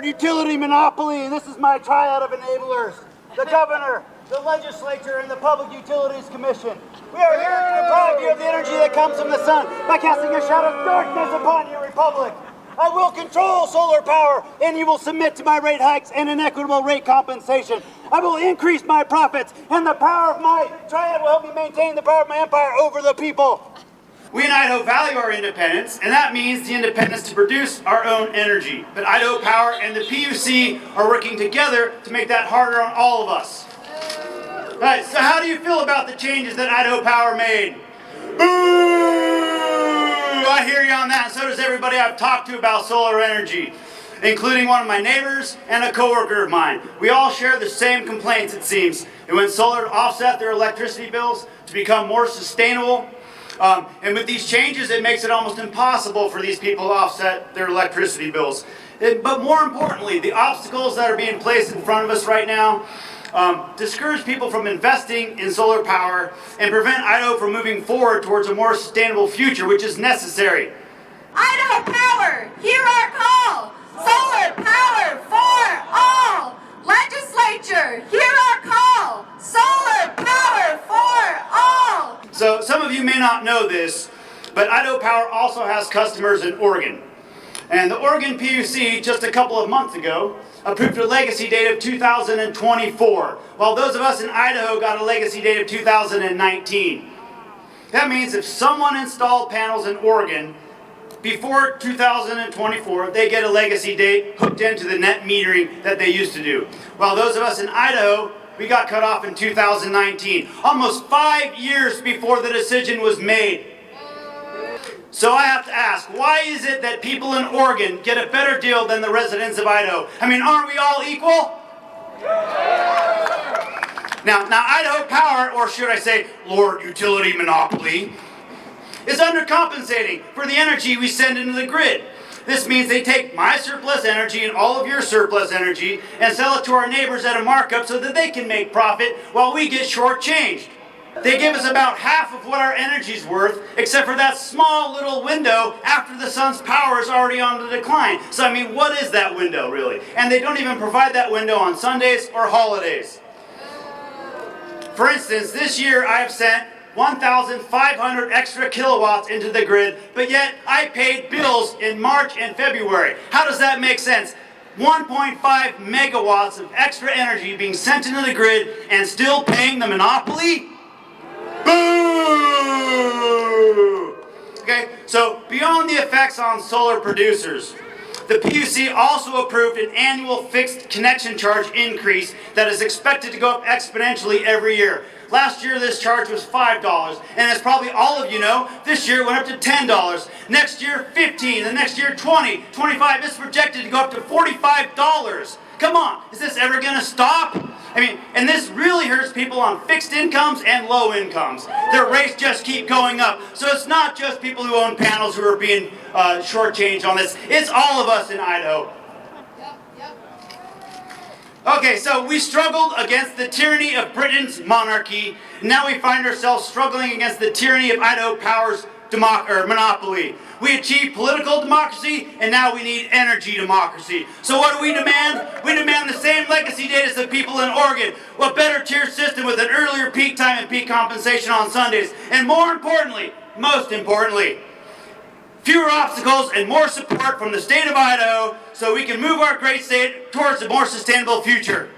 utility monopoly, and this is my triad of enablers. The governor, the legislature, and the Public Utilities Commission. We are here to deprive you of the energy that comes from the sun by casting a shadow of darkness upon your republic. I will control solar power, and you will submit to my rate hikes and inequitable rate compensation. I will increase my profits, and the power of my triad will help me maintain the power of my empire over the people. We in Idaho value our independence, and that means the independence to produce our own energy. But Idaho Power and the PUC are working together to make that harder on all of us. All right, so how do you feel about the changes that Idaho Power made? Boo! I hear you on that, and so does everybody I've talked to about solar energy, including one of my neighbors and a coworker of mine. We all share the same complaints, it seems. They want solar to offset their electricity bills, to become more sustainable. And with these changes, it makes it almost impossible for these people to offset their electricity bills. But more importantly, the obstacles that are being placed in front of us right now discourage people from investing in solar power and prevent Idaho from moving forward towards a more sustainable future, which is necessary. Idaho Power, hear our call! Solar power for all! Legislature, hear our call! Solar power for all! So some of you may not know this, but Idaho Power also has customers in Oregon. And the Oregon PUC, just a couple of months ago, approved a legacy date of 2024, while those of us in Idaho got a legacy date of 2019. That means if someone installed panels in Oregon before 2024, they get a legacy date hooked into the net metering that they used to do. While those of us in Idaho, we got cut off in 2019, almost 5 years before the decision was made. So I have to ask, why is it that people in Oregon get a better deal than the residents of Idaho? I mean, aren't we all equal? Now Idaho Power, or should I say, Lord Utility Monopoly, is undercompensating for the energy we send into the grid. This means they take my surplus energy and all of your surplus energy and sell it to our neighbors at a markup so that they can make profit while we get shortchanged. They give us about half of what our energy's worth, except for that small little window after the sun's power is already on the decline. So I mean, what is that window really? And they don't even provide that window on Sundays or holidays. For instance, this year I have sent 1,500 extra kilowatts into the grid, but yet I paid bills in March and February. How does that make sense? 1.5 megawatts of extra energy being sent into the grid and still paying the monopoly? Boo! Okay, so beyond the effects on solar producers, the PUC also approved an annual fixed connection charge increase that is expected to go up exponentially every year. Last year this charge was $5, and as probably all of you know, this year it went up to $10. Next year, $15, the next year, $20, $25, it's projected to go up to $45. Come on, is this ever gonna stop? I mean, and this really hurts people on fixed incomes and low incomes. Their rates just keep going up. So it's not just people who own panels who are being shortchanged on this. It's all of us in Idaho. Okay, so we struggled against the tyranny of Britain's monarchy. Now we find ourselves struggling against the tyranny of Idaho Power's monopoly. We achieved political democracy, and now we need energy democracy. So what do we demand? We demand the same legacy date as the people in Oregon, a better tier system with an earlier peak time and peak compensation on Sundays, and more importantly, most importantly, fewer obstacles and more support from the state of Idaho so we can move our great state towards a more sustainable future.